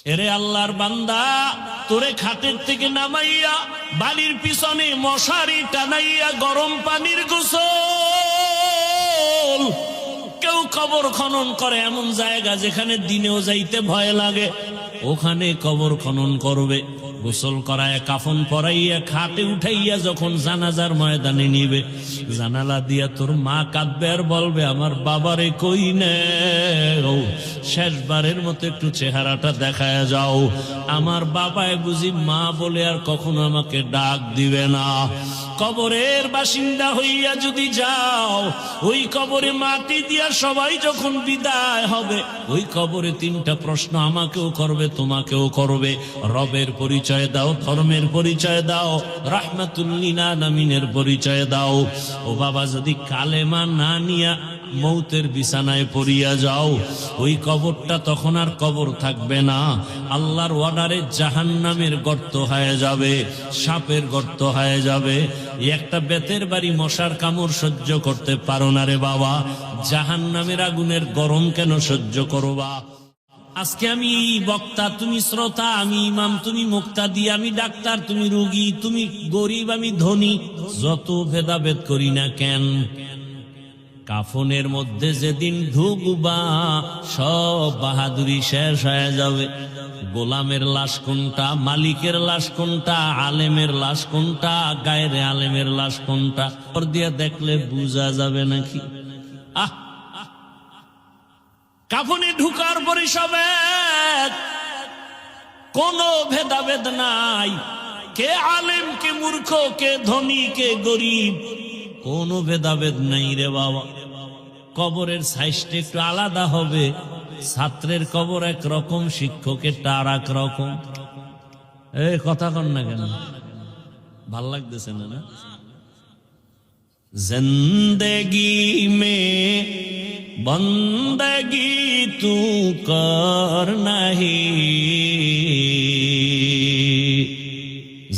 এরে আল্লাহর বান্দা, তোরে খাটের থেকে নামাইয়া বাড়ির পিছনে মশারি টানাইয়া গরম পানির গোসল। কেউ কবর খনন করে এমন জায়গা যেখানে দিনেও যাইতে ভয় লাগে, ওখানে কবর খনন করবে, গোসল করায় কাফন পরাইয়া খাটে উঠাইয়া যখন জানাজার ময়দানে নিবে, জানালা দিয়া তোর মা কাঁদবে আর বলবে, আমার বাবারে কই নেও, শেষবারের মতো একটু চেহারাটা দেখায় যাও। আমার বাবায় বুঝি মা বলে আর কখনো আমাকে ডাক দিবে না। কবরের বাসিন্দা হইয়া যদি যাও, ওই কবরে মাটি দিয়া সবাই যখন বিদায় হবে, ওই কবরে তিনটা প্রশ্ন আমাকেও করবে, তোমাকেও করবে। রবের পরিচয় দাও, ধর্মের পরিচয় দাও, রাহমাতুল লিল আলামিনের পরিচয় দাও। ও বাবা, যদি কালেমা না নিয়া মৌতের বিছানায় পড়িয়া যাও, ওই কবরটা তখন আর কবর থাকবে না। আল্লাহর অর্ডারে জাহান্নামের গর্ত হয়ে যাবে, সাপের গর্ত হয়ে যাবে। একটা বেতের বাড়ি মশার কামড় সহ্য করতে পারো না রে বাবা, জাহান্নামের আগুনের গরম কেন সহ্য করবা? আজকে আমি বক্তা, তুমি শ্রোতা, আমি ইমাম, তুমি মুক্তাদি, আমি ডাক্তার, তুমি রোগী, তুমি গরিব, আমি ধনী, যত ভেদাভেদ করি না কেন, কাফনের মধ্যে যেদিন ঢুকবা সব বাহাদুরি শেষ হয়ে যাবে। গোলামের লাশ কোনটা, মালিকের লাশ কোনটা, আলেমের লাশ কোনটা, গায়ের আলেমের লাশ কোনটা, ওর দিয়ে দেখলে বুঝা যাবে নাকি? কাফনে ঢুকার পরে সব এক, কোনো ভেদাভেদ নাই, কে আলেম, কে মূর্খ, কে ধনী, কে গরিব, কোনো ভেদাভেদ নাই রে বাবা। কবরের সাইজটা একটু আলাদা হবে, ছাত্রের কবর একরকম, শিক্ষকেরটা আর এক রকম। এই কথা কন না কেন, ভাল লাগতেছে না? না, জিন্দেগি মে বন্দগি তু কর নাহি,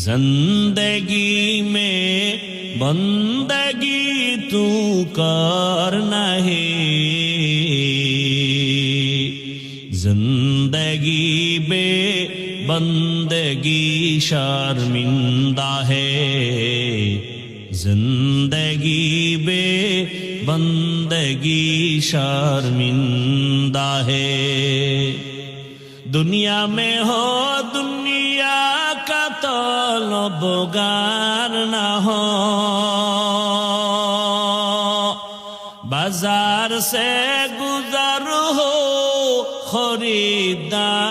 জিন্দেগি মে বন্দগি তু কর নাহি, জিন্দগি বে বন্দগি শর্মিন্দা হে, जिंदगी बे बंदगी शर्मिंदा है। दुनिया में हो दुनिया का तलबगार ना हो, बाजार से गुजर हो खरीदार